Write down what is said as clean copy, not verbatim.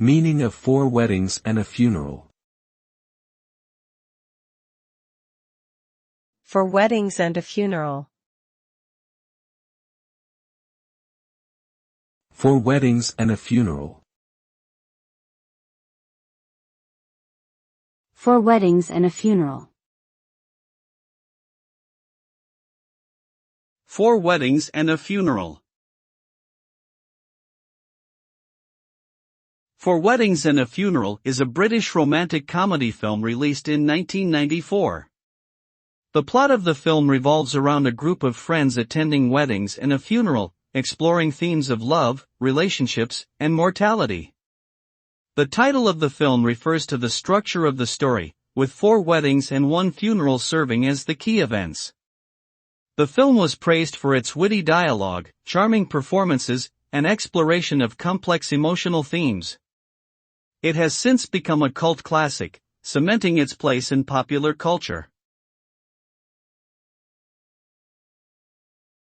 Meaning of 4 weddings and a funeral. 4 weddings and a funeral. 4 weddings and a funeral. 4 weddings and a funeral. 4 weddings and a funeral. 4 Weddings and a Funeral is a British romantic comedy film released in 1994. The plot of the film revolves around a group of friends attending weddings and a funeral, exploring themes of love, relationships, and mortality. The title of the film refers to the structure of the story, with 4 weddings and 1 funeral serving as the key events. The film was praised for its witty dialogue, charming performances, and exploration of complex emotional themes. It has since become a cult classic, cementing its place in popular culture.